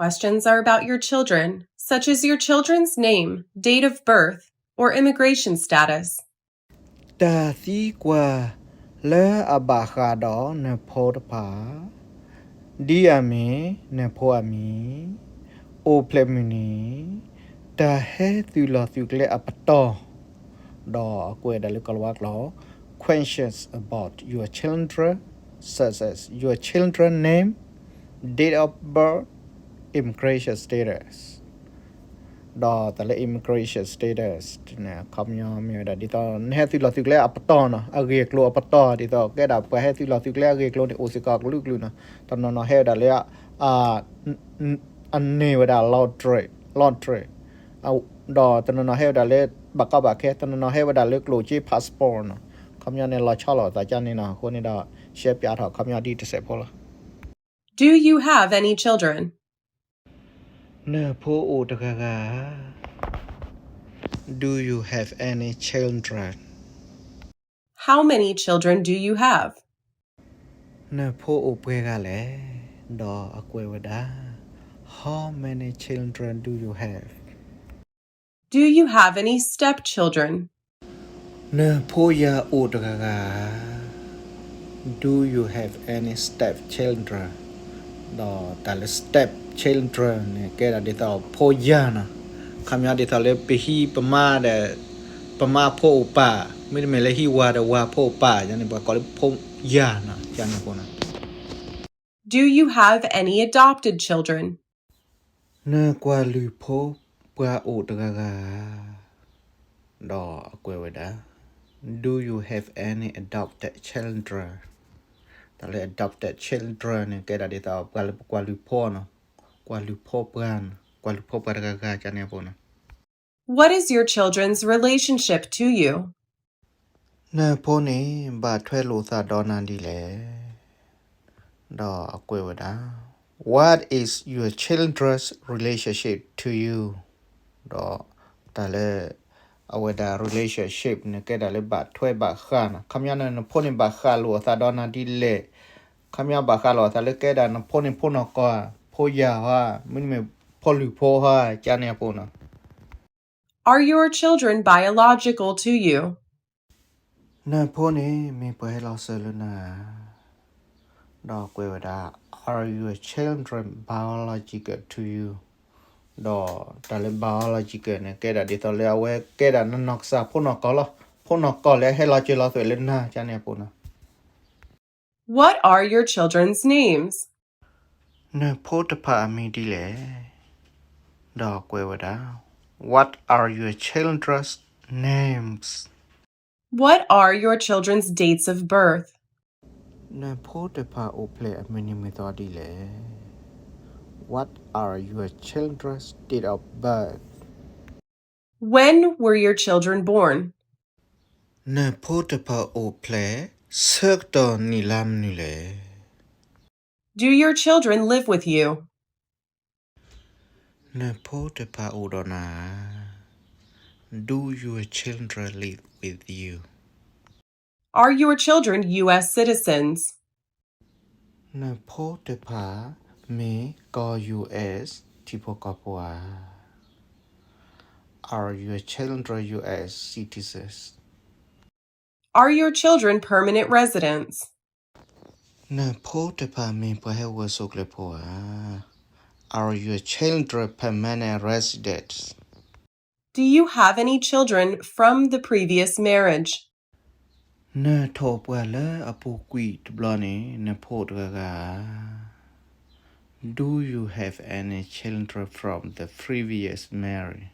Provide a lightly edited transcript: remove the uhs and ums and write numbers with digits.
questions are about your children, such as your children's name, date of birth, or immigration status. Ta si qua le abajado ne podpa diami ne poami o plemini ta he thulo apato do que da lukalwak lo questions about your children such as your children name date of birth immigration status ដល់តែ immigration status ណាខំញោមមានដល់ទីតនេះទីលទីក្លែអបតណអរិយក្លូអបតទីតកែដល់ប្រហែលទីលទីក្លែអរិយក្លូនេះអូសិកក្លូក្លូណាតណណហេដល់អានេះវដល់ lottery អោដល់តណណហេដល់បកបកែតណណហេដល់ក្លូជី passport ណាខំញោមនេះឡឆលតាចានេះណាខ្លួននេះដល់ shape យ៉ាថខំញោមទីទៅសេផល Do you have any children? ណែពូអូតកាកា Do you have any children? How many children do you have? ណែពូអូពេកាលេដអကွယ်ဝဒါ How many children do you have? Do you have any stepchildren? ណែពូយ៉ាអូតកាកា Do you have any stepchildren? ដតាល stepchildren នេះគេដល់ទៅពូយ៉ាណាខំយ៉ាទៅលេពីហ៊ីប្រមាដែលប្រមាពូប៉ាមិនមែនលេហ៊ីវ៉ាដវ៉ាពូប៉ាយ៉ាងនេះបើក៏ពូយ៉ាណាយ៉ាងនេះពូណា Do you have any adopted children? ណែကွာလူဖိုးပွာအိုတကာကာတော့အကွယ်ဝဒါ Do you have any adopted children တလေ adopted children ကဲဒါဒီတော့ကွာလူဖိုးနော်ကွာလူဖိုးပန်ကွာလူဖိုးပတကာကာချနေပေါ်နော် What is your children's relationship to you? နဲဖိုးနေဘာထွဲလို့သာဒေါ်နန်ဒီလေတော့အကွယ်ဝဒါ What is your children's relationship to you တော့တလေအဝဒါ relationship နဲ့ကဲဒါလေဘာထွဲဘာခါနခမရနဖိုးနေဘာခါလို့သာဒေါ်နန်ဒီလေခမရဘာခါလို့သာလေကဲဒါနဖိုးနေဖိုးနော်ကွာဖိုးရဟာမင်းမဖိုးလူဖိုးဟာချနေပေါ်နော် Are your children biological to you? နဖိုးနေမပွဲလောက်ဆလနာတော့ကွယ်ဝဒါ Are your children biological to you တော့တလည်း biological နဲ့ကဲဒါဒီတော့လေအဝဲကဲဒါနနက်စာဖုန်းနော်ကောလားဖုန်းနော်ကောလဲဟဲလာချေလာဆိုလေနာချနေပေါ်နော် What are your children's names? နဖိုးတပါအမီဒီလေတော့ကွယ်ဝဒါ What are your children's names? What are your children's dates of birth? နဖိုးတပါအိုပလေအမီနီမီတော်ဒီလေ What are your children's date of birth? When were your children born? နဖိုးတပါအိုပလေဆက်တော်နီလမ်နီလေ Do your children live with you? နဖိုးတပါအိုဒနာ Do your children live with you? Are your children U.S. citizens? နဖိုးတပါမေကော US တီပိုကပွာ Are your children US citizens? Are your children permanent residents? နဖိုးတပါမေပဟဲဝဆုကလေပွာ Are your children permanent residents? Do you have any children from the previous marriage? နထောပွာလေအပူကွီတဘလနေနဖိုးတကာ Do you have any children from the previous marriage?